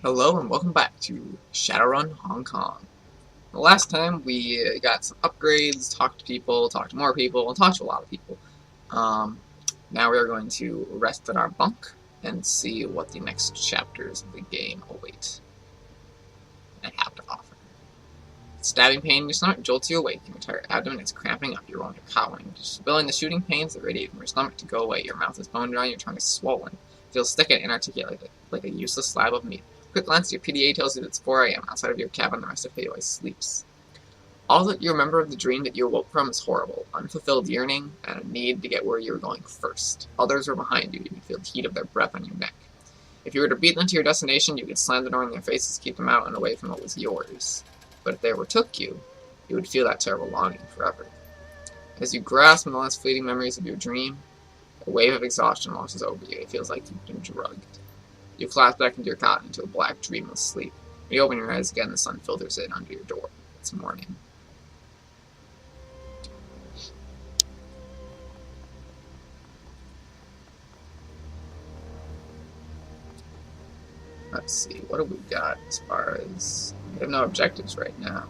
Hello and welcome back to Shadowrun Hong Kong. The last time we got some upgrades, talked to more people, and talked to a lot of people. Um, Now we are going to rest in our bunk and see what the next chapters of the game await and have to offer. Stabbing pain in your stomach jolts you awake. Your entire abdomen is cramping up. You're rolling your cowling. Just feeling the shooting pains that radiate from your stomach to go away. Your mouth is bone dry. Your tongue is swollen. It feels thick and inarticulate, like a useless slab of meat. Quick glance at your PDA tells you that it's 4 a.m. Outside of your cabin, the rest of Payaway sleeps. All that you remember of the dream that you awoke from is horrible. Unfulfilled yearning and a need to get where you were going first. Others are behind you. You can feel the heat of their breath on your neck. If you were to beat them to your destination, you could slam the door in their faces to keep them out and away from what was yours. But if they overtook you, you would feel that terrible longing forever. As you grasp on the last fleeting memories of your dream, a wave of exhaustion washes over you. It feels like you've been drugged. You flash back into your cot into a black, dreamless sleep. When you open your eyes again, the sun filters in under your door. It's morning. Let's see, what do we got as far as... We have no objectives right now.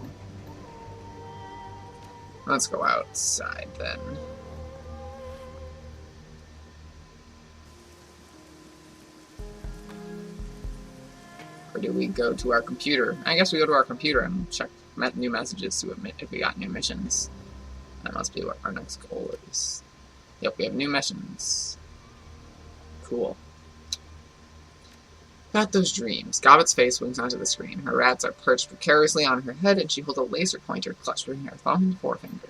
Let's go outside then. Or do we go to our computer? I guess we go to our computer and check new messages to admit if we got new missions. That must be what our next goal is. Yep, we have new missions. Cool. Got those dreams. Gobbet's face winks onto the screen. Her rats are perched precariously on her head, and she holds a laser pointer clutched between her thumb and forefinger.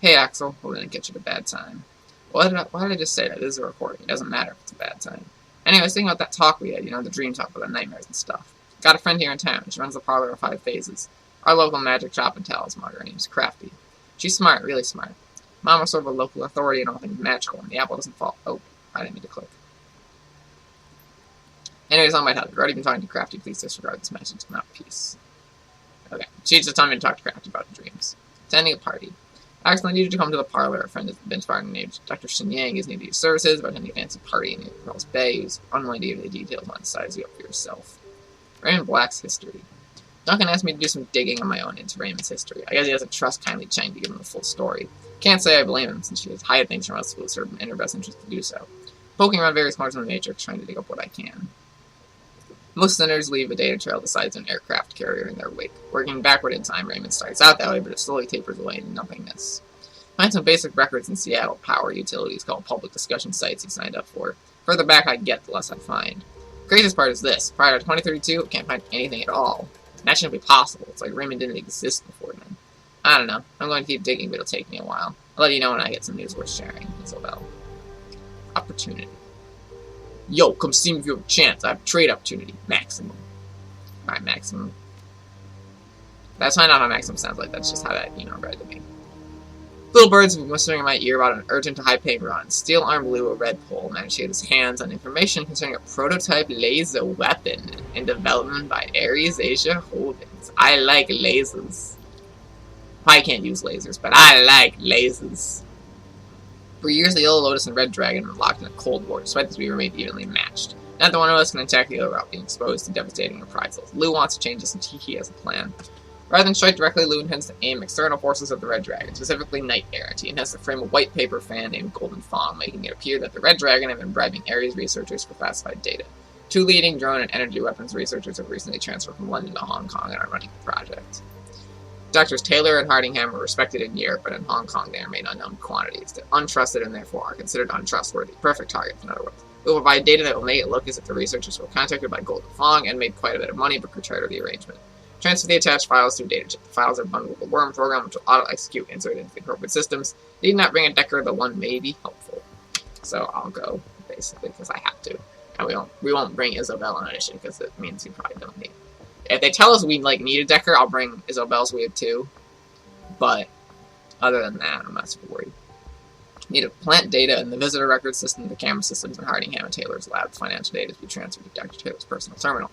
Hey, Axel. We're gonna get you at a bad time. Why did I just say that? This is a recording. It doesn't matter if it's a bad time. Anyways, thinking about that talk we had, the dream talk with the nightmares and stuff. Got a friend here in town. She runs the parlor of 5 Phases. Our local magic shop and talisman. Her name's Crafty. She's smart, really smart. Mom was sort of a local authority in all things magical, and the apple doesn't fall. Oh, I didn't mean to click. Anyways, on my head. I've already been talking to Crafty. Please disregard this message. Mouthpiece. Okay. She just told me to talk to Crafty about the dreams. Attending a party. Axel, I need you to come to the parlor. A friend has been inspiring named Dr. Shenyang is needed your services about attending a fancy party in Pearl's Bay. Who's unwilling to give you the details on size you up for yourself. Raymond Black's history. Duncan asked me to do some digging on my own into Raymond's history. I guess he doesn't trust Kindly Chang to give him the full story. Can't say I blame him, since she has hidden things from us who will serve in her best interest to do so. Poking around various parts of the Matrix, trying to dig up what I can. Most sinners leave a data trail the size of an aircraft carrier in their wake. Working backward in time, Raymond starts out that way, but it slowly tapers away into nothingness. Find some basic records in Seattle power utilities called public discussion sites he signed up for. Further back I get, the less I find. The craziest part is this. Prior to 2032, I can't find anything at all. That shouldn't be possible. It's like Raymond didn't exist before then. I don't know. I'm going to keep digging, but it'll take me a while. I'll let you know when I get some news worth sharing. Isabel. Opportunity. Yo, come see me if you have a chance. I have a trade opportunity. Maximum. Alright, maximum. That's not how maximum sounds like. That's just how that email read to me. Little birds have been whispering in my ear about an urgent high-paying run. Steel Arm Blue, a red pole, managed to get his hands on information concerning a prototype laser weapon in development by Ares Asia Holdings. I like lasers. I can't use lasers, but I like lasers. For years, the Yellow Lotus and Red Dragon were locked in a cold war, despite this we remained evenly matched. Neither one of us can attack the other without being exposed to devastating reprisals. Lou wants to change this, and he has a plan. Rather than strike directly, Lou intends to aim external forces of the Red Dragon, specifically Knight Errant. He intends to frame a white paper fan named Golden Fawn, making it appear that the Red Dragon have been bribing Ares researchers for classified data. 2 leading drone and energy weapons researchers have recently transferred from London to Hong Kong and are running the project. Doctors Taylor and Hardingham are respected in Europe, but in Hong Kong they remain unknown quantities. They're untrusted and therefore are considered untrustworthy. Perfect targets, in other words. We will provide data that will make it look as if the researchers were contacted by Golden Fong and made quite a bit of money but could charter the arrangement. Transfer the attached files to a data chip. The files are bundled with a worm program which will auto-execute insert into the appropriate systems. Need not bring a Decker, the one may be helpful. So I'll go, basically, because I have to. And we won't bring Isabel on initiative because it means we probably don't need. If they tell us we need a Decker, I'll bring Isabel's we have 2. But other than that, I'm not super worried. Need to plant data in the visitor record system, the camera systems, and Hardingham and Taylor's lab. Financial data to be transferred to Dr. Taylor's personal terminal.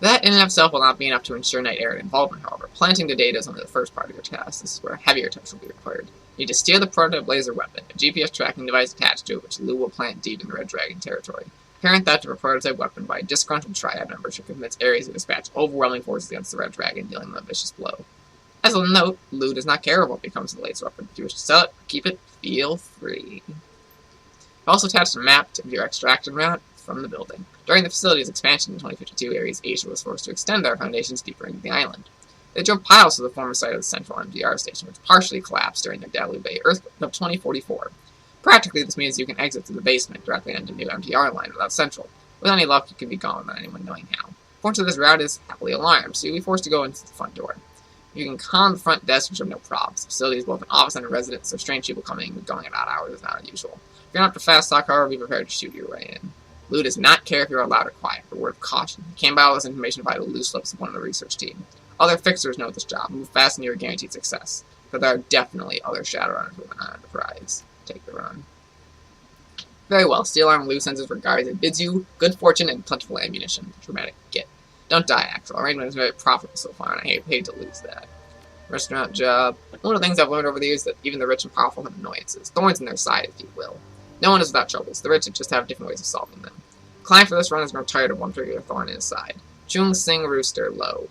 That in and of itself will not be enough to ensure Knight Errant involvement, however. Planting the data is only the first part of your task. This is where heavier touch will be required. You need to steal the prototype laser weapon, a GPS tracking device attached to it, which Lou will plant deep in the Red Dragon territory. Apparent theft of a prototype weapon by a disgruntled Triad member should convince Ares to dispatch overwhelming forces against the Red Dragon, dealing them a vicious blow. As a note, Lou does not care what becomes of the latest weapon. If you wish to sell it, keep it, feel free. I've also attached a map to your extraction route from the building. During the facility's expansion in 2052, Ares Asia was forced to extend their foundations deeper into the island. They drove piles to the former site of the central MDR station, which partially collapsed during the Dalu Bay earthquake of 2044. Practically, this means you can exit through the basement directly onto the new MDR line without central. With any luck, you can be gone without anyone knowing how. Fortunately, this route is heavily alarmed, so you'll be forced to go into the front door. You can con the front desk, which have no problems. The facility is both an office and a residence, so strange people coming and going at odd hours is not unusual. If you're not to fast talk, however, be prepared to shoot your way in. Lou does not care if you're loud or quiet, but a word of caution. He came by all this information via the loose lips of one of the research team. Other fixers know this job. Move fast and you're guaranteed success. But there are definitely other Shadowrunners who are not Enterprise. Take the run. Very well. Steel Arm Lou sends his regards and bids you good fortune and plentiful ammunition. Dramatic get. Don't die, Axel. Arrangement is very profitable so far, and I hate to lose that. Restaurant job. One of the things I've learned over the years is that even the rich and powerful have annoyances. Thorns in their side, if you will. No one is without troubles. The rich just have different ways of solving them. The client for this run has grown tired of one particular thorn in his side. Chung Sing Rooster Low.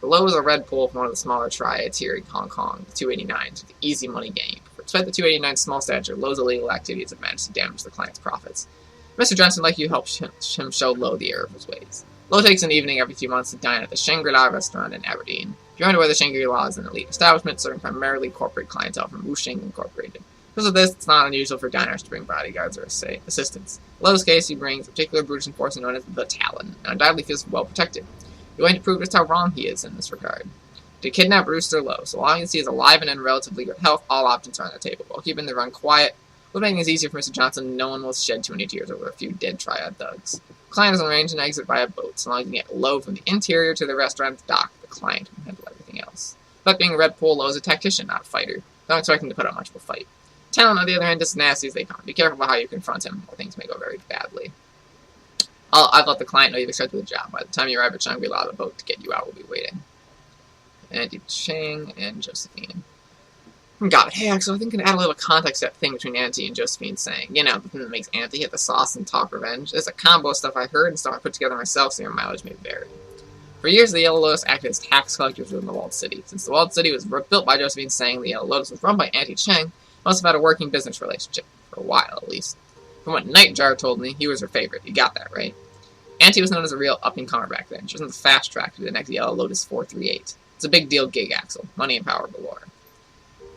The Low is a red pool from one of the smaller triads here in Hong Kong, the 289s, with the easy money game. Despite the 289's small stature, Low's illegal activities have managed to damage the client's profits. Mr. Johnson would like you to help him show Low the error of his ways. Low takes an evening every few months to dine at the Shangri-La restaurant in Aberdeen. If you're unaware, the Shangri-La is an elite establishment serving primarily corporate clientele from Wuxing Incorporated. Because of this, it's not unusual for diners to bring bodyguards or assistants. In Low's case, he brings a particular brutish enforcer known as the Talon, and undoubtedly feels well protected. You're going to prove just how wrong he is in this regard. To kidnap Rooster Low, so long as he is alive and in relatively good health, all options are on the table. While keeping the run quiet, would make things easier for Mr. Johnson, no one will shed too many tears over a few dead triad thugs. The client is arranged an exit via boat, so long as you can get Low from the interior to the restaurant's dock, the client can handle everything else. But being a red pool, Low is a tactician, not a fighter. Don't expect him to put up much of a fight. Talon, on the other hand, is as nasty as they come. Be careful about how you confront him, or things may go very badly. I've let the client know you've accepted the job. By the time you arrive at Shangri-La, the boat to get you out will be waiting. Auntie Chang and Josephine. Got it. Hey, Axel, I think I can add a little context to that thing between Auntie and Josephine saying, you know, the thing that makes Auntie hit the sauce and talk revenge. There's a combo of stuff I heard and stuff I put together myself, so your mileage may vary. For years, the Yellow Lotus acted as tax collectors within the Walled City. Since the Walled City was built by Josephine saying the Yellow Lotus was run by Auntie Chang, must have had a working business relationship. For a while, at least. From what Nightjar told me, he was her favorite. You got that, right? Auntie was known as a real up-and-comer back then. She was on the fast track to the next Yellow Lotus 438. It's a big deal gig, Axel. Money and power galore.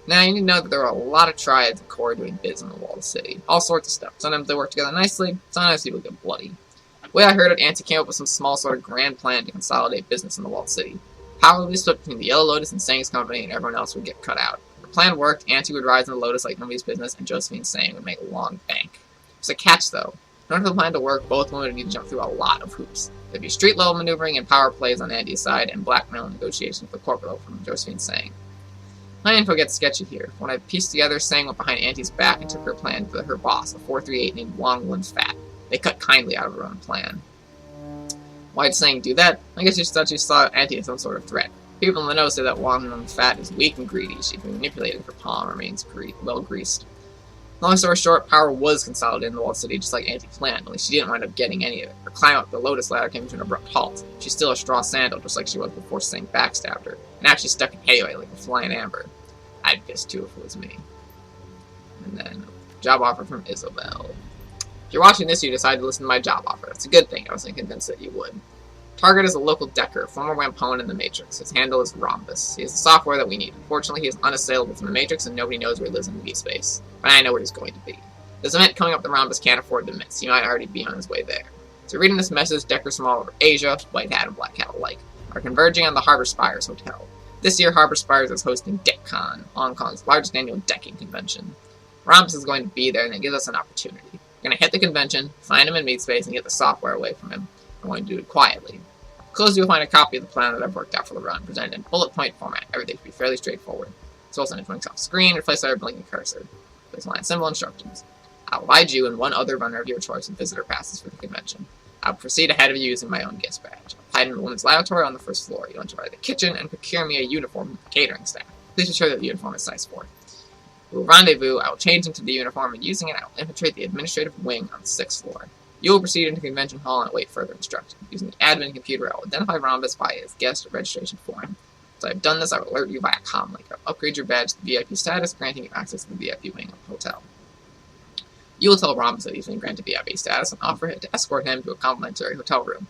Now, you need to know that there are a lot of triads at core doing biz in the Walled City. All sorts of stuff. Sometimes they work together nicely, sometimes people get bloody. The way I heard it, Auntie came up with some small sort of grand plan to consolidate business in the Walled City. Power would be split between the Yellow Lotus and Sang's company, and everyone else would get cut out. The plan worked, Auntie would rise in the Lotus like nobody's business, and Josephine Sang would make a long bank. There's a catch, though. In order for the plan to work, both women would need to jump through a lot of hoops. There'd be street-level maneuvering and power plays on Andy's side, and blackmail negotiations with the corporate level from Josephine Sang. My info gets sketchy here. When I pieced together, Sang went behind Auntie's back and took her plan to her boss, a 438 named Wong Lun Fat. They cut kindly out of her own plan. Why'd Sang do that? I guess she thought she saw Auntie as some sort of threat. People in the know say that Wong Lun Fat is weak and greedy. She can be manipulated if her palm remains well greased. Long story short, power was consolidated in the Walled City just like Auntie planned, only she didn't wind up getting any of it. Her climb up the Lotus ladder came to an abrupt halt. She's still a straw sandal, just like she was before Sang backstabbed her, and actually stuck in hayway like a flying amber. I'd piss too if it was me. And then, job offer from Isabel. If you're watching this, you decided to listen to my job offer. That's a good thing. I wasn't convinced that you would. Target is a local decker, former Wampone in the Matrix. His handle is Rhombus. He has the software that we need. Unfortunately, he is unassailable from the Matrix, and nobody knows where he lives in V-space. But I know where he's going to be. This event coming up the Rhombus can't afford to miss. He might already be on his way there. So reading this message, deckers from all over Asia, white hat and black hat alike, are converging on the Harbor Spires Hotel. This year, Harbor Spires is hosting DeckCon, Hong Kong's largest annual decking convention. Rhombus is going to be there, and it gives us an opportunity. We're going to hit the convention, find him in meat-space, and get the software away from him. We're going to do it quietly. Close, you'll find a copy of the plan that I've worked out for the run, presented in bullet point format. Everything should be fairly straightforward. So I'll send it off screen, replace our blinking cursor. Place line symbol instructions. I'll provide you and one other runner of your choice with visitor passes for the convention. I'll proceed ahead of you using my own guest badge. I'll hide in the women's lavatory on the first floor. You'll enter by the kitchen and procure me a uniform from the catering staff. Please ensure that the uniform is size 4. We will rendezvous, I will change into the uniform, and using it, I will infiltrate the administrative wing on the 6th floor. You will proceed into the convention hall and await further instruction. Using the admin computer, I will identify Rhombus by his guest registration form. Once I have done this, I will alert you via comlink. I will upgrade your badge to VIP status, granting you access to the VIP wing of the hotel. You will tell Rhombus that he's been granted VIP status and offer to escort him to a complimentary hotel room.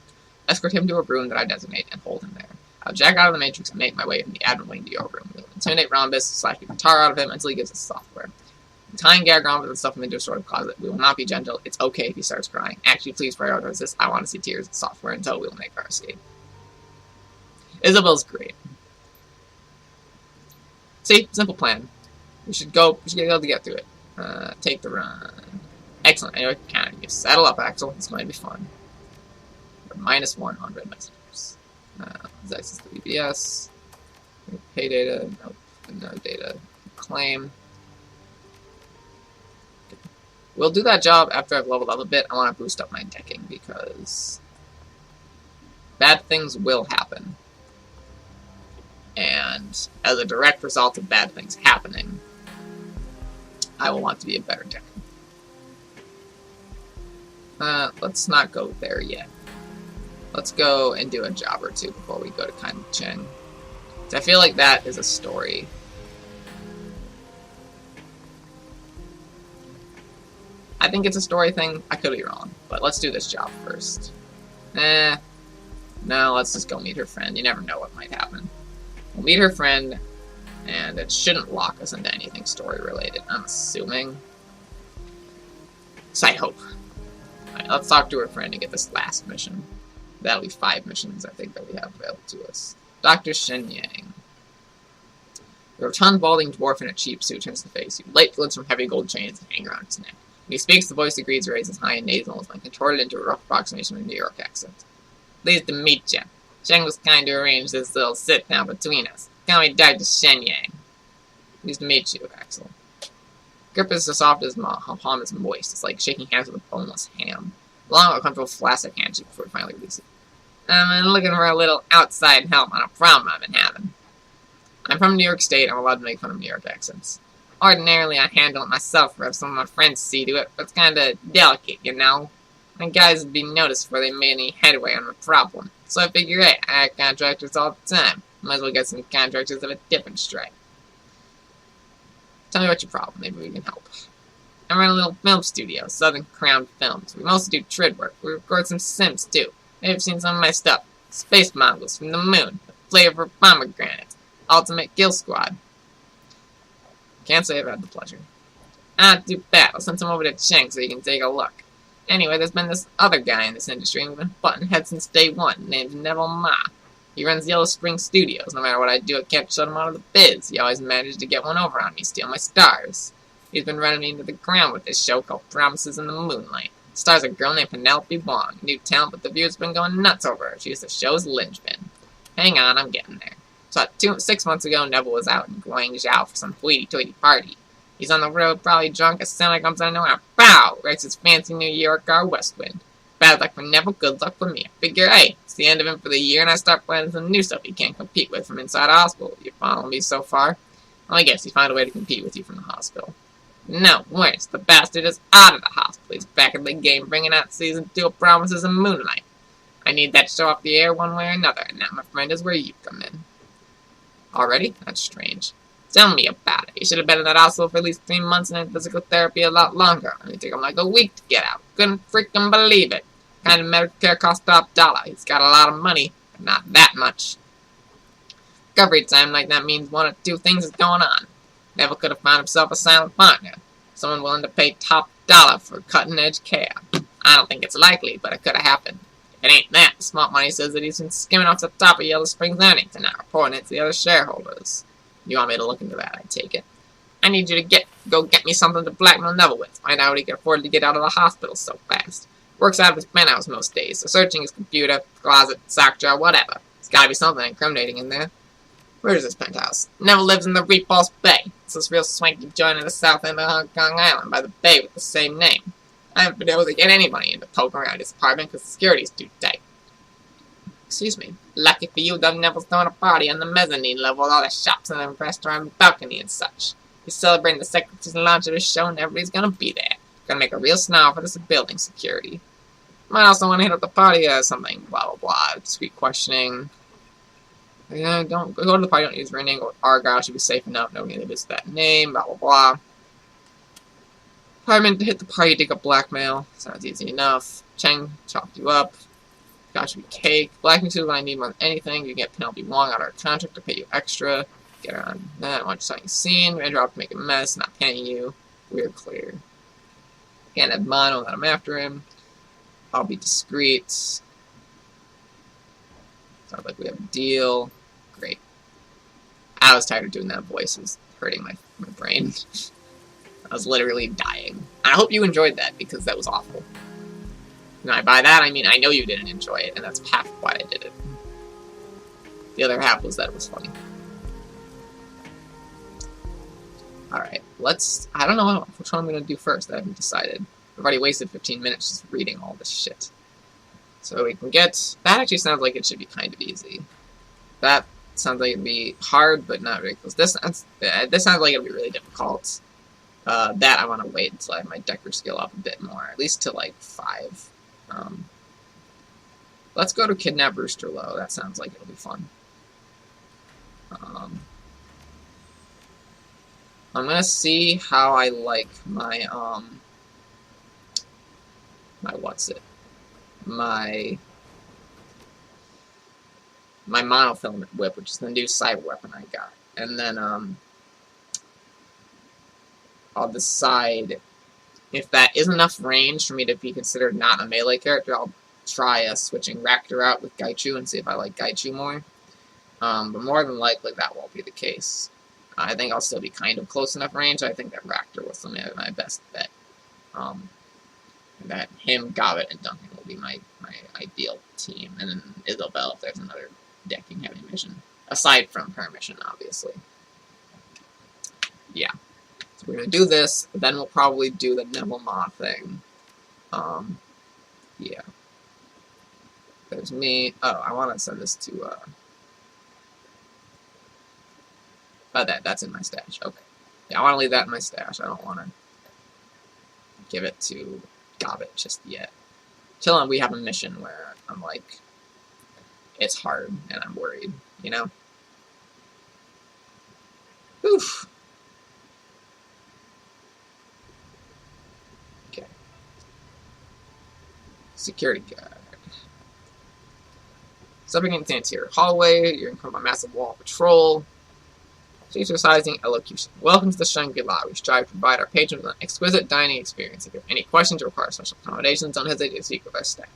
Escort him to a room that I designate and hold him there. I'll jack out of the Matrix and make my way from the admin wing to your room. We'll intimidate Rhombus, slash the guitar out of him until he gives us software. We tie and gag Rhombus and stuff him into a sort of closet. We will not be gentle. It's okay if he starts crying. Actually, please prioritize this. I want to see tears and software until we will make our escape. Isabel's great. See? Simple plan. We should be able to get through it. Take the run. Excellent. Anyway, can you settle up, Axel? This might be fun. We're minus 100 messages. Access to BBS. Pay data. Nope. No data. Claim. We'll do that job after I've leveled up a bit. I want to boost up my decking because bad things will happen. And as a direct result of bad things happening, I will want to be a better deck. Let's not go there yet. Let's go and do a job or two before we go to Kind of Cheng. I feel like that is a story. I think it's a story thing. I could be wrong, but let's do this job first. No, let's just go meet her friend. You never know what might happen. We'll meet her friend, and it shouldn't lock us into anything story-related, I'm assuming. So I hope. Alright, let's talk to her friend and get this last mission. That'll be 5 missions, I think, that we have available to us. Dr. Shen Yang. The rotund, balding dwarf in a cheap suit turns the face. Light glints from heavy gold chains that hang around his neck. When he speaks, the voice agrees raises high and nasal and contorted into a rough approximation of a New York accent. Pleased to meet you. Sheng was kind to arrange this little sit-down between us. Call me Dr. Shen Yang. Pleased to meet you, Axel. Grip is as soft as palm is moist. It's like shaking hands with a boneless ham. Long, uncomfortable, flaccid handshake before we finally release it. I'm looking for a little outside help on a problem I've been having. I'm from New York State. I'm allowed to make fun of New York accents. Ordinarily, I handle it myself or have some of my friends see to it, but it's kinda delicate, you know? My guys would be noticed before they made any headway on the problem. So I figure, hey, I have contractors all the time. Might as well get some contractors of a different stripe. Tell me about your problem. Maybe we can help. I run a little film studio, Southern Crown Films. We mostly do trid work. We record some Sims, too. Maybe you've seen some of my stuff. Space Mongols from the moon. The flavor of pomegranates. Ultimate Kill Squad. Can't say I've had the pleasure. Too bad. I'll send some over to Cheng so you can take a look. Anyway, there's been this other guy in this industry, and we've been butting heads since day one, named Neville Ma. He runs Yellow Spring Studios. No matter what I do, I can't shut him out of the biz. He always manages to get one over on me, steal my stars. He's been running me into the ground with this show called Promises in the Moonlight. It stars a girl named Penelope Wong. New talent, but the viewers have been going nuts over her. She's the show's linchpin. Hang on, I'm getting there. So 6 months ago, Neville was out in Guangzhou for some hoity-toity party. He's on the road, probably drunk, as semi comes out of nowhere, and pow! Writes his fancy New York car Westwind. Bad luck for Neville, good luck for me. I figure, hey, it's the end of him for the year, and I start planning some new stuff he can't compete with from inside the hospital. You follow me so far? Well, I guess he found a way to compete with you from the hospital. No, worse, the bastard is out of the hospital. He's back in the game, bringing out season 2 of Promises in Moonlight. I need that show off the air one way or another, and that, my friend, is where you come in. Already? That's strange. Tell me about it. You should have been in that hospital for at least 3 months and in physical therapy a lot longer. It took him like a week to get out. Couldn't freaking believe it. Kind of Medicare cost top dollar. He's got a lot of money, but not that much. Recovery time like that means one or two things is going on. Neville could have found himself a silent partner. Someone willing to pay top dollar for cutting-edge care. I don't think it's likely, but it could have happened. If it ain't that, the smart money says that he's been skimming off the top of Yellow Spring's earnings and not reporting it to the other shareholders. You want me to look into that, I take it. I need you to go get me something to blackmail Neville with. Find out how he can afford to get out of the hospital so fast. Works out of his penthouse most days, so searching his computer, closet, sock jar, whatever. There's gotta be something incriminating in there. Where's his penthouse? Neville lives in the Repulse Bay. It's this real swanky joint in the south end of Hong Kong Island by the bay with the same name. I haven't been able to get anybody in to poke around his apartment because the security's too tight. Excuse me. Lucky for you, Neville's throwing a party on the mezzanine level with all the shops and the restaurant balcony and such. We're celebrating the second season launch of the show, and everybody's gonna be there. Gonna make a real snarl for this building security. Might also want to hit up the party as something, blah blah blah. Discreet questioning. Yeah, don't go to the party, don't use rename, go with Argyle, should be safe enough, nobody that is that name, blah blah blah. Department to hit the party, dig up blackmail. Sounds easy enough. Cheng chopped you up. Got should be cake. Blackmail is what I need more than anything. You get penalty 1 out of our contract to pay you extra. Get around that. I want you something seen. Raindrop to make a mess, not paying you. We're clear. Can't have mono that I'm after him. I'll be discreet. Sounds like we have a deal. Great. I was tired of doing that voice. It was hurting my brain. I was literally dying. And I hope you enjoyed that, because that was awful. And by that, I mean I know you didn't enjoy it, and that's half why I did it. The other half was that it was funny. Alright, I don't know which one I'm going to do first. I haven't decided. I've already wasted 15 minutes just reading all this shit. So we can get... That actually sounds like it should be kind of easy. That sounds like it'd be hard, but not really close. This sounds like it'll be really difficult. That I want to wait until I have my Decker skill up a bit more. At least to, like, 5. Let's go to Kidnap Rooster Low. That sounds like it'll be fun. I'm gonna see how I like my, my monofilament whip, which is the new cyber weapon I got. And then, I'll decide if that is enough range for me to be considered not a melee character. I'll try switching Raptor out with Gaichu and see if I like Gaichu more. But more than likely that won't be the case. I think I'll still be kind of close enough range. I think that Raptor was my best bet. That him, Gobbet, and Duncan will be my ideal team. And then Isabel if there's another decking heavy mission. Aside from her mission, obviously. Yeah. So we're going to do this, then we'll probably do the Neville Ma thing. Yeah. There's me. Oh, I want to send this to, oh, that's in my stash. Okay. Yeah, I want to leave that in my stash. I don't want to give it to Gobbet just yet. Till we have a mission where I'm like, it's hard, and I'm worried, you know? Oof. Okay. Security guard. Stepping into the interior hallway, you're in front of a massive wall patrol. Exercising elocution. Welcome to the Shangri-La. We strive to provide our patrons with an exquisite dining experience. If you have any questions or require special accommodations, don't hesitate to speak with our staff.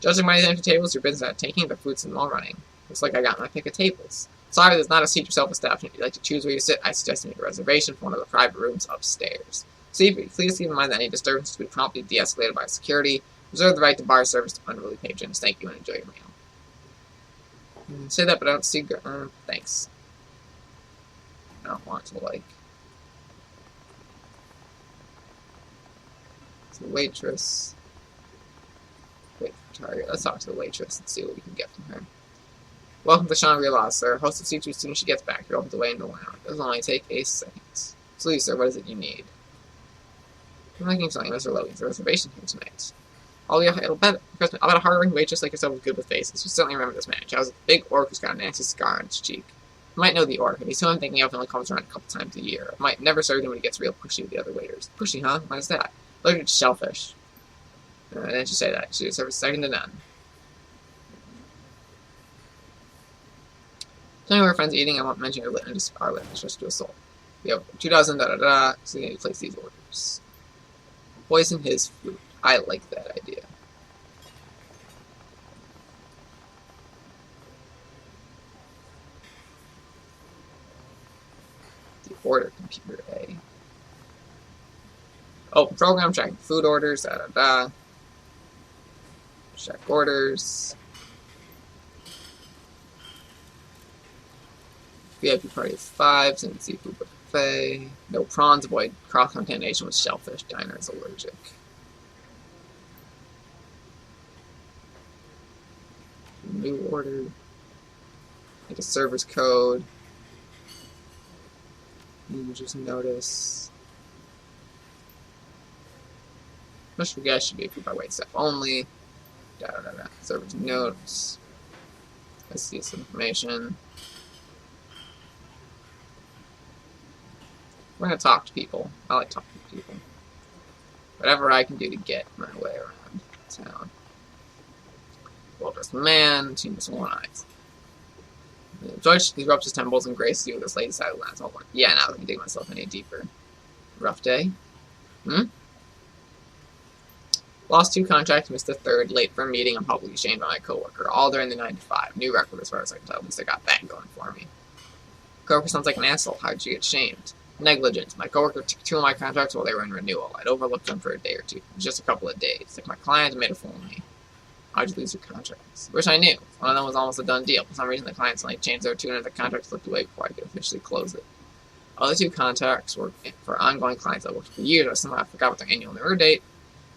Judging by the empty tables, your business at taking, the food's well running. Looks like I got my pick of tables. Sorry, there's not a seat yourself establishment. If you'd like to choose where you sit, I suggest you make a reservation for one of the private rooms upstairs. Please keep in mind that any disturbances will be promptly de-escalated by security. Reserve the right to bar service to unruly patrons. Thank you and enjoy your meal. Say that, but I don't see... thanks. I don't want to, like... It's the waitress. Wait for target. Let's talk to the waitress and see what we can get from her. Welcome to Shangri-La, sir. Host will see you as soon as she gets back. You're open to wait in the lounge. It will only take a second. Please, sir, what is it you need? I'm making something, Mr. Logan's a reservation here tonight. I'll bet a hard-working waitress like yourself is good with faces. You certainly remember this match. I was a big orc who's got a nasty scar on his cheek. You might know the orc, and he's who I'm thinking of only comes around a couple times a year. I might never serve him when he gets real pushy with the other waiters. Pushy, huh? Why is that? Look at shellfish. Didn't you say that? She serves second to none. Tell me where friends eating, I won't mention your litmus, our litmus just to assault. We have 2 dozen, da-da-da, so you need to place these orders. Poison his food. I like that idea. The order computer A. Oh, program check. Food orders, da-da-da. Check orders. VIP party of 5, and seafood buffet. No prawns, avoid cross-contamination with shellfish. Diner is allergic. New order. Make a server's code. You just notice. Special guest should be approved by wait staff only. Da da da da. Server's notes. Let's see some information. We're gonna talk to people. I like talking to people. Whatever I can do to get my way around town. Well-dressed man, team with one eyes. George, he rubs his temples and graces you with his lady side of the lens. Yeah, now let me dig myself any deeper. Rough day? Lost 2 contracts, missed the 3rd, late for a meeting, and publicly shamed by my coworker, all during the 9 to 5. New record as far as I can tell, at least I got that going for me. Coworker sounds like an asshole. How'd you get shamed? Negligence. My coworker took 2 of my contracts while they were in renewal. I'd overlooked them for a day or 2. It was just a couple of days. Like my client made a fool of me. How'd you lose your contracts? Wish I knew. One of them was almost a done deal. For some reason, the client suddenly changed their tune and the contract slipped away before I could officially close it. Other 2 contracts were for ongoing clients I worked for years, but somehow I forgot what their annual renewal date,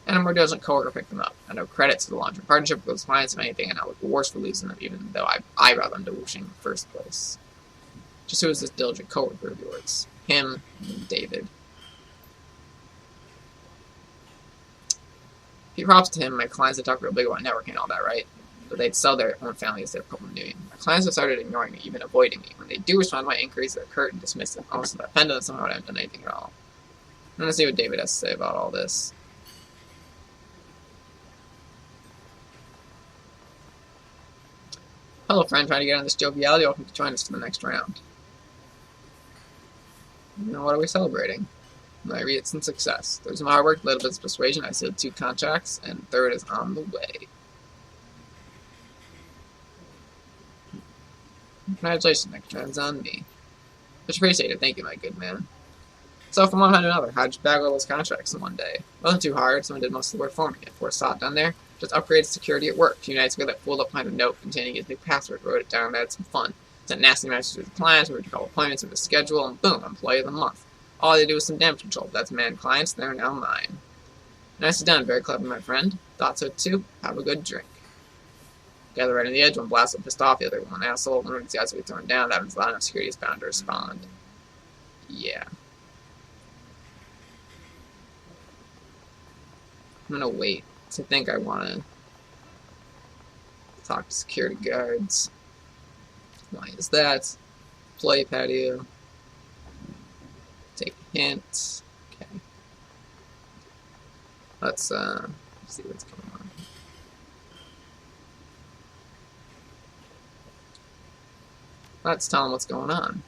and a more diligent coworker picked them up. I know credit to the long-term partnership with those clients, if anything, and I look worse for losing them, even though I brought them to Wuxing in the first place. Just who is this diligent coworker of yours? Him and David. He props to him, my clients had talked real big about networking and all that, right? But they'd sell their own family as their problem nuyen. My clients have started ignoring me, even avoiding me. When they do respond to my inquiries, they're curt and dismissive, almost offended that somehow I haven't done anything at all. I'm gonna see what David has to say about all this. Hello, friend, trying to get on this joviality. Welcome to join us for the next round. Now, what are we celebrating? My recent success. There's some hard work, a little bit of persuasion. I sealed 2 contracts, and 3rd is on the way. Congratulations, next round's on me. Much appreciated. Thank you, my good man. So, from one hand to another, how'd you bag all those contracts in one day? It wasn't too hard. Someone did most of the work for me. I foresaw it done there. Just upgraded security at work. A few nights ago, that fooled up behind a note containing his big password. Wrote it down. Had some fun. Sent nasty messages to the clients. We were to call appointments in the schedule, and boom, employee of the month. All they do is some damage control. That's man clients. They're now mine. Nicely done. Very clever, my friend. Thought so too. Have a good drink. Gather right on the edge. One blast will pissed off. The other one asshole. One of these guys will be thrown down. That means loud enough security is bound to respond. Yeah. I'm gonna wait. I think I wanna talk to security guards. Why is that? Play patio. Take a hint. Okay. Let's see what's going on. Let's tell them what's going on.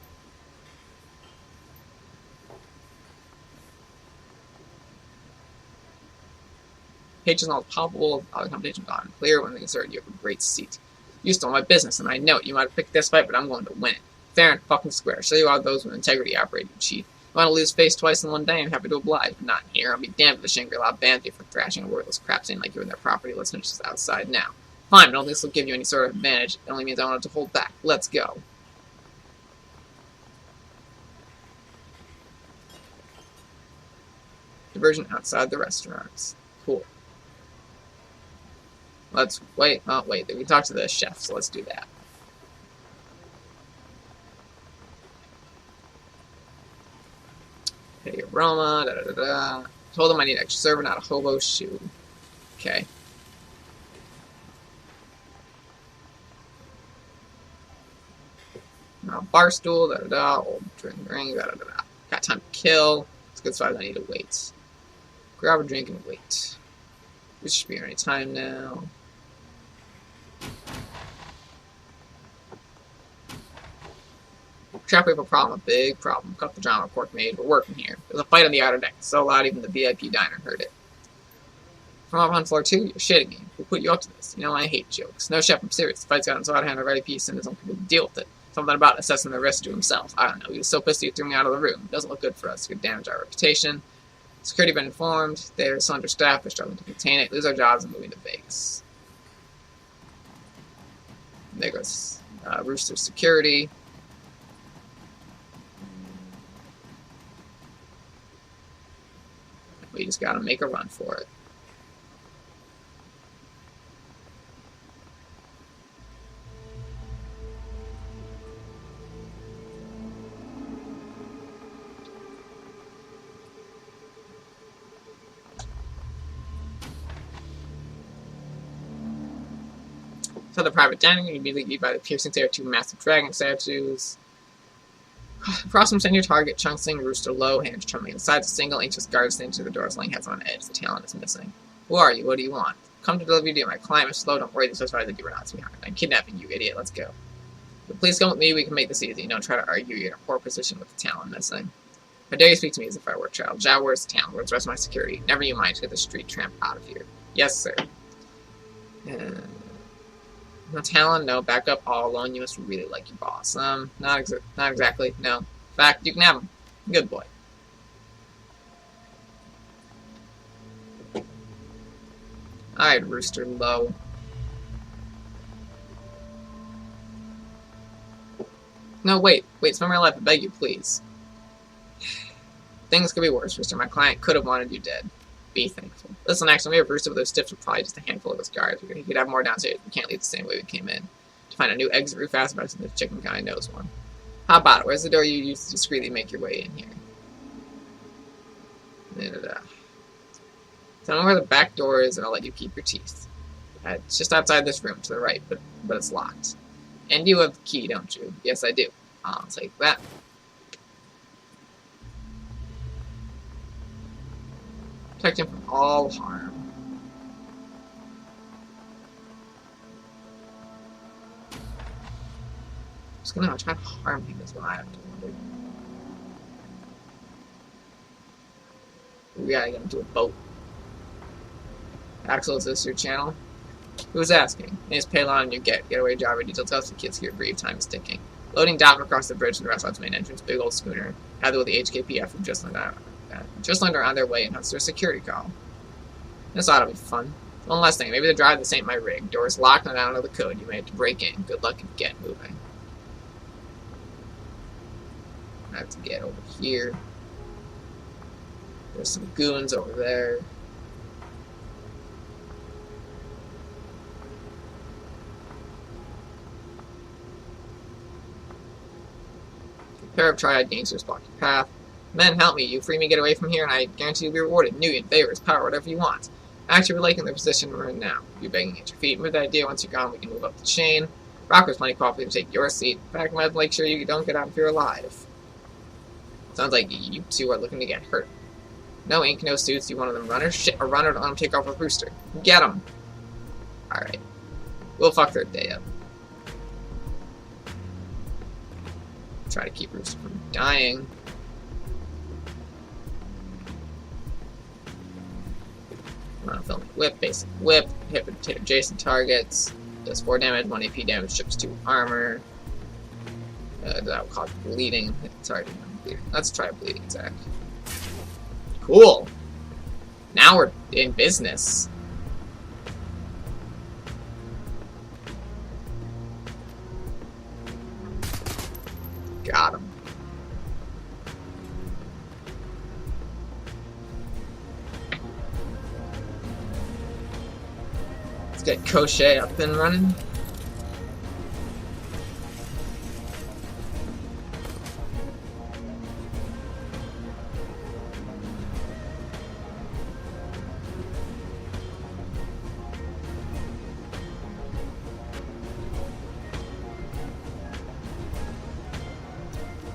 Pages and all palpable, all the competition got unclear when they asserted you have a great seat. You stole my business, and I know it. You might have picked this fight, but I'm going to win it. Fair and fucking square. Show you how those with integrity operate, you cheat. You want to lose face twice in one day? I'm happy to oblige, but not here. I'll be damned if the Shangri-La bans you for thrashing a worthless crap saying like you're in their property. Let's finish this outside now. Fine, but I don't think this will give you any sort of advantage. It only means I wanted to hold back. Let's go. Diversion outside the restaurants. Cool. Let's wait. Oh, wait. We can talk to the chef, so let's do that. Hey, aroma. Da da da da. Told him I need an extra server, not a hobo shoe. Okay. Now, bar stool. Da da da. Old drink ring. Da da da da. Got time to kill. It's good, so I need to wait. Grab a drink and wait. This should be any time now. Trap we have a problem, a big problem. Cut the drama report made. We're working here. There's a fight on the outer deck. It's so loud even the VIP diner heard it. From up on floor 2, you're shitting me. Who put you up to this? You know I hate jokes. No, chef, I'm serious. The fight's gotten so out of hand already, peace and his own people to deal with it. Something about assessing the risk to himself. I don't know. He was so pissed he threw me out of the room. Doesn't look good for us. It could damage our reputation. Security been informed. They're so understaffed. They're struggling to contain it. Lose our jobs and moving to Vegas. There goes Rooster Security. We just gotta make a run for it. So the private dining room, immediately greeted by the piercing stare of two massive dragon statues. Across from send your target, Chung-Sing, Rooster Low, hands trembling inside. A single anxious guard standing to the door, laying heads on edge. The talent is missing. Who are you? What do you want? Come to deliver you to my client, Mr. Slow. Don't worry, this is far as you were not behind. I'm kidnapping you, idiot. Let's go. But please come with me. We can make this easy. Don't try to argue. You're in a poor position with the talent missing. How dare you speak to me as if I were a child? Zhao, where's the talent? Where's the rest of my security? Never you mind. Get the street tramp out of here. Yes, sir. No talent, no backup, all alone. You must really like your boss. Not exactly. No. In fact, you can have him. Good boy. Alright, Rooster Low. No, wait, spare my life, I beg you, please. Things could be worse, Rooster. My client could have wanted you dead. Be thankful. Listen, actually, maybe Rooster with those stiffs are probably just a handful of those guards. We could have more downstairs. We can't leave the same way we came in. To find a new exit route fast, but the chicken guy knows one. How about it? Where's the door you used to discreetly make your way in here? Tell me where the back door is, and I'll let you keep your teeth. It's just outside this room to the right, but it's locked. And you have the key, don't you? Yes, I do. I'll take that. Protect him from all harm. Just gonna try to harm him is what I have to wonder. We gotta get him to a boat. Axel, is this your channel? Who's asking? Name's Palon and you getaway driver. Detail tells the kids here brief time is ticking. Loading dock across the bridge from the restaurant's main entrance. Big old schooner. Gathered with the HKPF from just learned they're on their way and has their security call. This ought to be fun. One last thing. Maybe the drive this ain't my rig. Door's locked and I don't know the code. You may have to break in. Good luck and get moving. I have to get over here. There's some goons over there. A pair of triad gangsters block your path. Men, help me. You free me get away from here, and I guarantee you'll be rewarded. Nuyen, favors, power, whatever you want. Actually, we're liking the position we're in now. You're begging at your feet. With that idea, once you're gone, we can move up the chain. Rocker's plenty coffee to take your seat. In fact, I'd make sure you don't get out if you're alive. Sounds like you two are looking to get hurt. No ink, no suits. You one of them runners? Shit, a runner to let him take off with Rooster. Get him! Alright. We'll fuck their day up. Try to keep Rooster from dying. Monofilament whip, basic whip, hit adjacent targets, does 4 damage, 1 AP damage, chips 2 armor. That will cause bleeding. Sorry, bleeding. Let's try a bleeding attack. Cool! Now we're in business. Got him. Let's get Crochet up and running.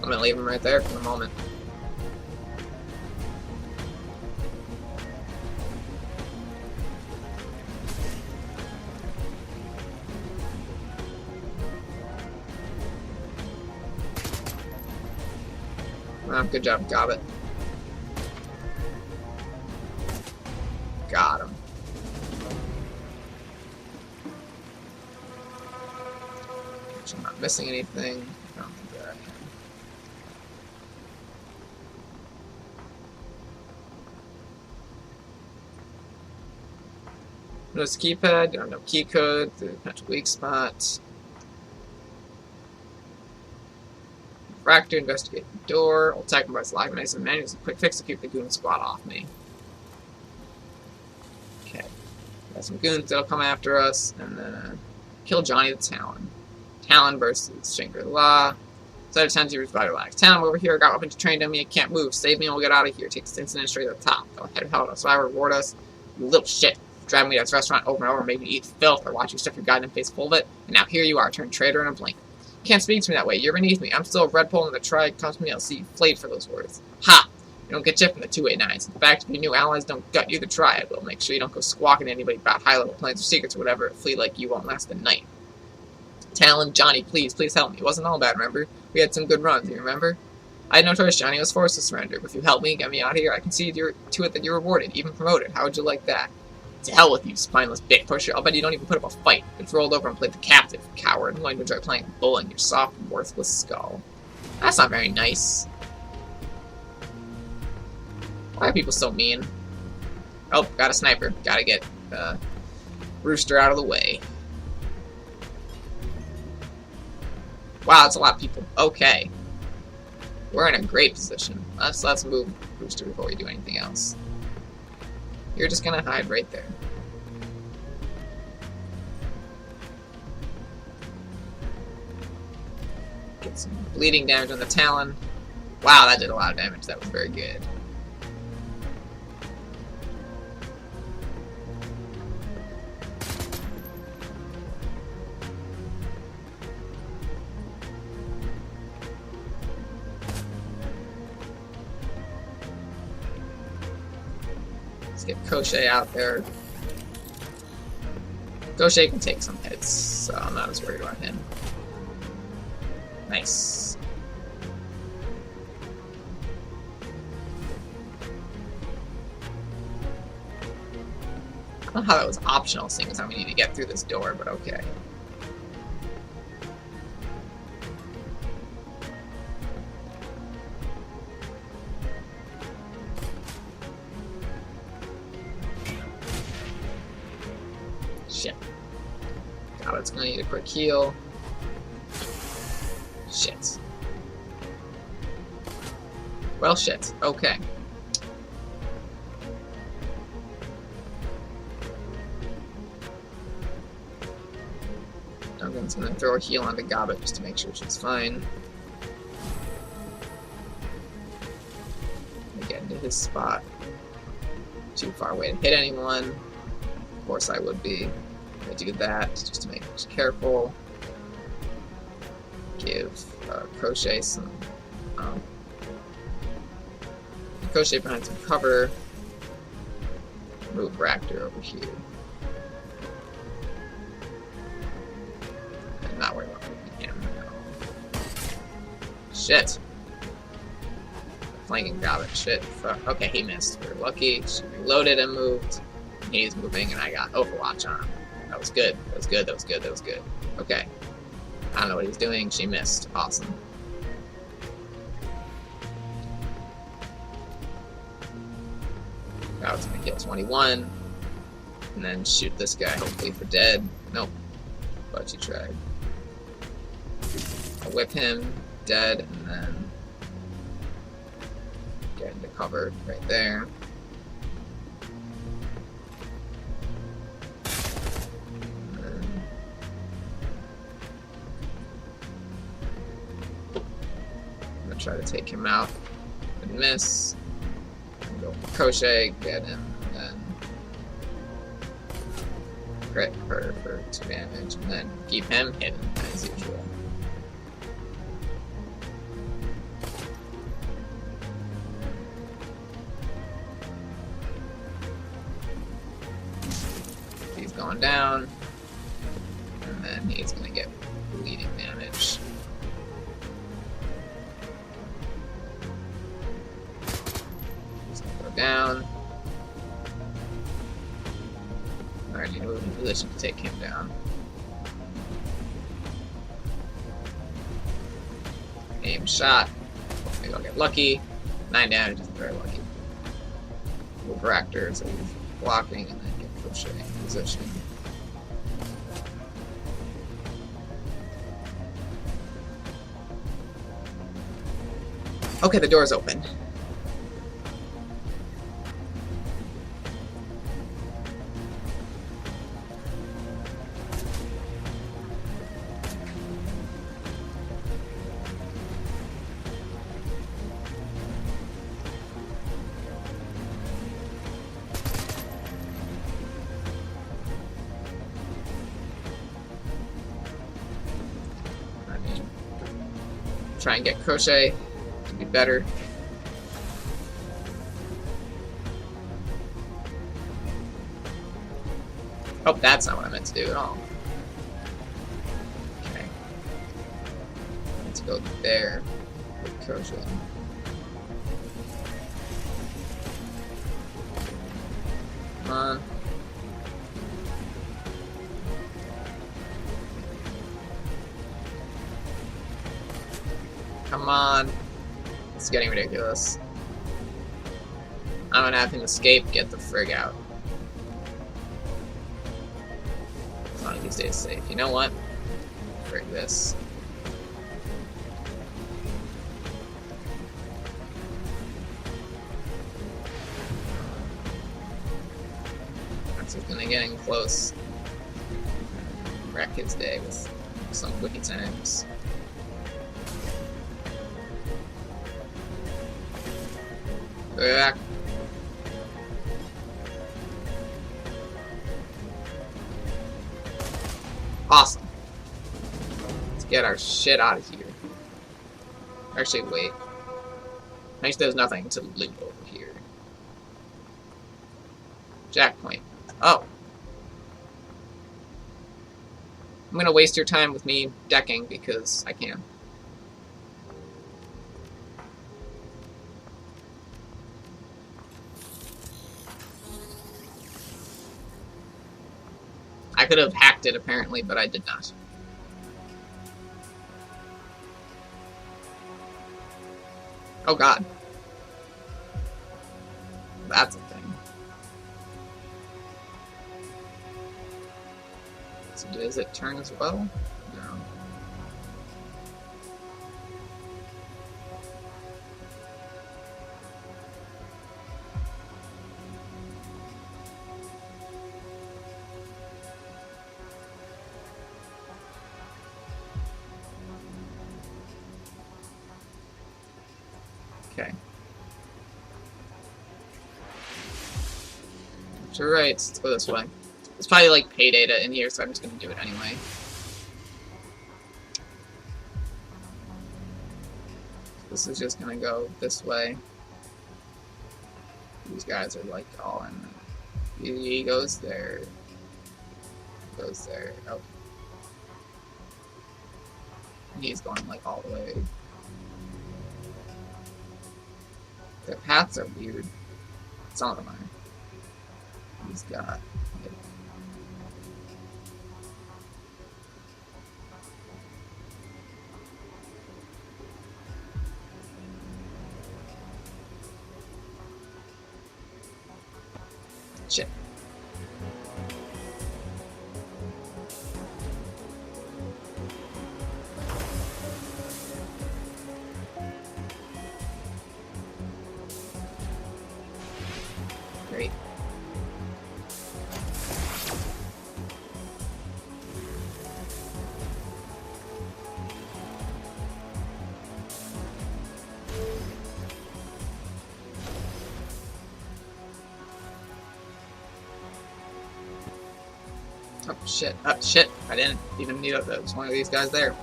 I'm gonna leave him right there for the moment. Good job, Gobbet. Got him. I'm not missing anything. I don't think that I am. Notice keypad, don't know key code, the potential weak spot. Fractor, investigate the door. I'll attack him by his live mace and manuals a quick fix to keep the goon squad off me. Okay. Got some goons that'll come after us, and then kill Johnny the Talon. Talon versus Shangri-La. Side of 10 0 Vitalax. Talon over here, got weapons trained on me, I can't move. Save me and we'll get out of here. Take this incident straight to the top. They'll head out, so I reward us. You little shit. driving me to this restaurant over and over, made me eat filth or watch you stuff your goddamn face full of it, and now here you are, turned traitor in a blink. You can't speak to me that way. You're beneath me. I'm still a red pole in the tribe. Comes to me, I'll see you flayed for those words. Ha! You don't get shit from the 289s. In fact, if your new allies don't gut you, the triad will. Make sure you don't go squawking to anybody about high-level plans or secrets or whatever. Flee like you won't last the night. Talon, Johnny, please help me. It wasn't all bad, remember? We had some good runs, you remember? I had no choice, Johnny. I was forced to surrender. But if you help me, get me out of here, I can see to it that you're rewarded, even promoted. How would you like that? To hell with you, spineless bit pusher. I'll bet you don't even put up a fight. Just rolled over and played the captive, coward. I'm going to enjoy playing a bull in your soft, worthless skull. That's not very nice. Why are people so mean? Oh, got a sniper. Gotta get Rooster out of the way. Wow, that's a lot of people. Okay. We're in a great position. Let's move Rooster before we do anything else. You're just gonna hide right there. Get some bleeding damage on the Talon. Wow, that did a lot of damage. That was very good. Let's get Koshe out there. Koshe can take some hits, so I'm not as worried about him. Nice. I don't know how that was optional, seeing as how we need to get through this door, but okay. Shit. God, it's gonna need a quick heal. Shit. Well, shit. Okay. Duncan's gonna throw a heal onto Gobbet just to make sure she's fine. Get into his spot. Too far away to hit anyone. Of course I would be. I do that just to make us careful. Give Crochet some Crochet behind some cover. Move Raptor over here. I'm not worried about moving him. No. Shit. Flanking Gobbet. Shit. Fuck. Okay, he missed. We're lucky. She reloaded and moved. He's moving, and I got Overwatch on him. That was good. That was good. That was good. That was good. Okay. I don't know what he's doing. She missed. Awesome. I was gonna kill 21, and then shoot this guy, hopefully for dead. Nope. But she tried. I'll whip him, dead, and then get into cover right there. Try to take him out and miss. And go for Crochet, get him, and then crit her for 2 damage, and then keep him hidden as usual. He's going down, and then he's gonna get bleeding damage. Down. Alright, need to move in position to take him down. Aim shot. Maybe I'll get lucky. 9 damage is very lucky. Move Raptor, so he's blocking, and then get Crochet in position. Okay, the door's open. try and get crochet to be better. Oh, that's not what I meant to do at all. Okay. Let's go there with crochet. Come on. Come on. It's getting ridiculous. I'm gonna have him escape, get the frig out. One of these days safe. You know what? Frig this. That's just gonna get in close. Wreck his day with some quickie times. Back. Awesome. Let's get our shit out of here. Actually, wait. Actually, there's nothing to loot over here. Jack point. Oh. I'm gonna waste your time with me decking because I can. I could have hacked it apparently, but I did not. Oh god. That's a thing. So does it turn as well? No. Okay. You're right, let's go this way. There's probably like pay data in here, so I'm just gonna do it anyway. This is just gonna go this way. These guys are like all in. He goes there. Goes there. Oh. He's going like all the way. The paths are weird. Some of them are. He's got. Like, shit. Great. Oh shit, shit, I didn't even need it, there was one of these guys there.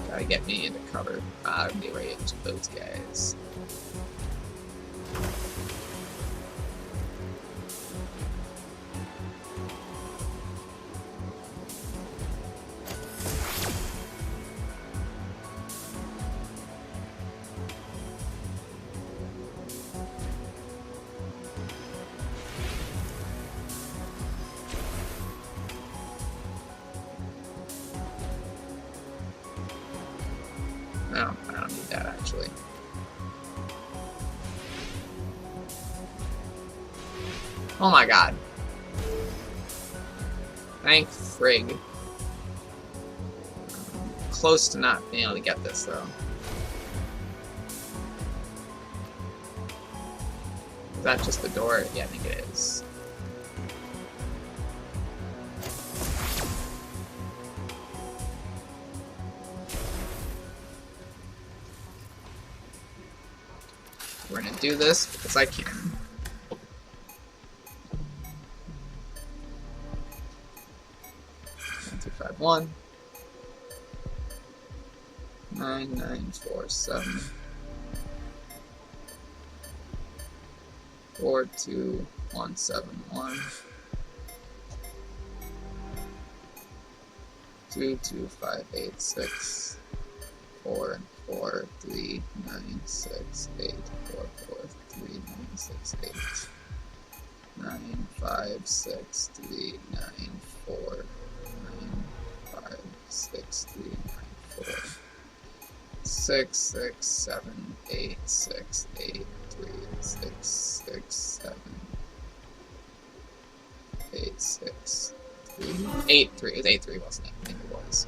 Gotta get me into cover, be right into those guys. No, I don't need that actually. Oh my god. Thank frig. Close to not being able to get this though. Is that just the door? Yeah, I think it is. We're gonna do this because I can. 1, 2, 5, 1. 9947 42171 22586 44396 8443968 9563949563994 667863668367863. 83. It was 83, wasn't it? I think it was.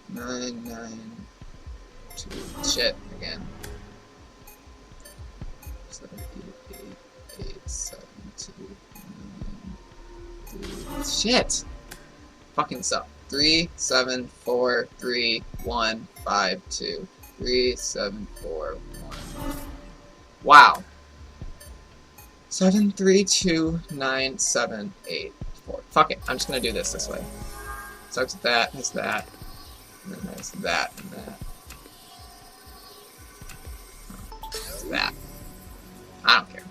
992. Shit, again. 7888729. Shit! Fucking suck. 3743152. 3741. Wow. 7329784. Fuck it. I'm just gonna do this way. Starts with that, that's that, and then there's that and that. It's that. I don't care.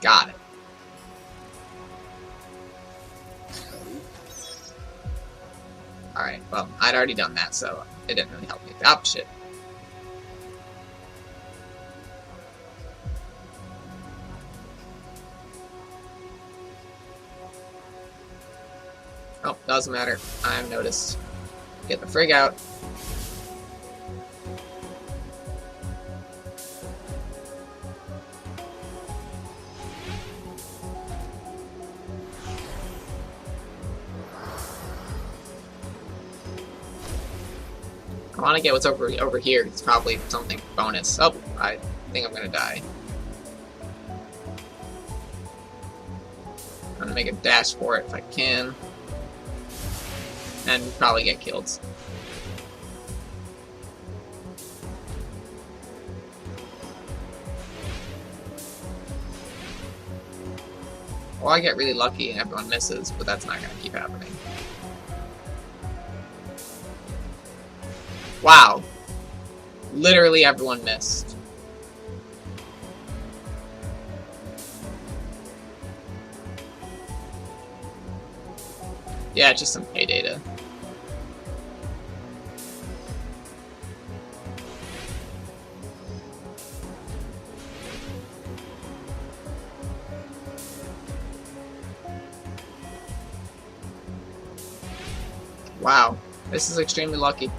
Got it. Alright, well, I'd already done that, so it didn't really help me. Oh, shit. Oh, doesn't matter. I've noticed. Get the frig out. I want to get what's over here. It's probably something bonus. Oh, I think I'm gonna die. I'm gonna make a dash for it if I can. And probably get killed. Or I get really lucky and everyone misses, but that's not gonna keep happening. Wow. Literally everyone missed. Yeah, just some pay data. Wow, this is extremely lucky.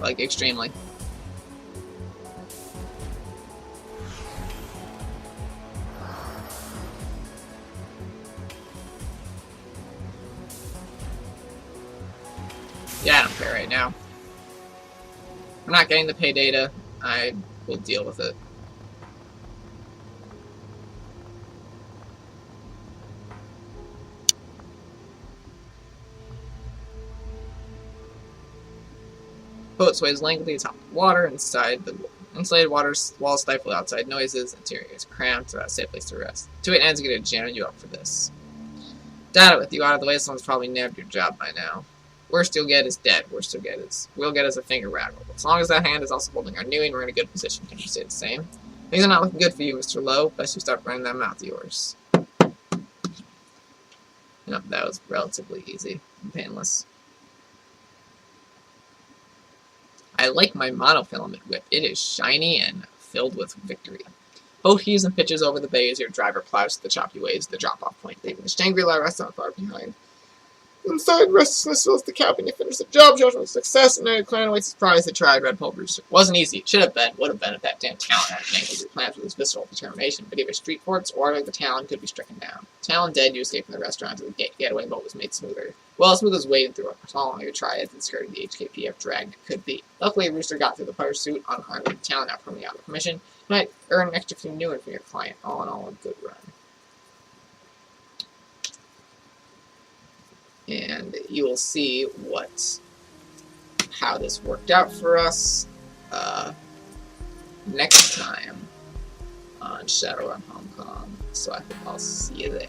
Like, extremely. Yeah, I don't care right now. I'm not getting the pay data. I will deal with it. Boat sways lengthily atop the water. Inside the insulated water walls stifle outside noises. Interior is cramped without a safe place to rest. 2-8 ends are going to jam you up for this. Data with you out of the way, someone's probably nabbed your job by now. Worst you'll get is dead. Worst we'll get is a finger rattle. As long as that hand is also holding our nuyen, we're in a good position. Can you say the same? Things are not looking good for you, Mr. Lowe. Best you stop running that mouth of yours. Yep, that was relatively easy and painless. I like my monofilament whip. It is shiny and filled with victory. Boat heaves and pitches over the bay as your driver plows to the choppy waves to the drop-off point, leaving the Shangri-La restaurant far behind. Inside, restlessness fills the cabin. You finish the job, judgment with success, and then Clan awaits surprise they tried Red Pole Rooster. Wasn't easy. It should have been, would have been if that damn Talon had mangled your plans with his visceral determination. But either street forts or the Talon could be stricken down. Talon dead, you escaped from the restaurant, and the getaway boat was made smoother. Well, as smooth as wading through it. For long you tried as the skirt of the HKPF dragged it could be. Luckily, Rooster got through the pursuit unharmed with the Talon not permanently out of commission. You might earn an extra few nuyen from your client. All in all, a good run. And you will see how this worked out for us next time on Shadowrun Hong Kong. So I hope I'll see you there.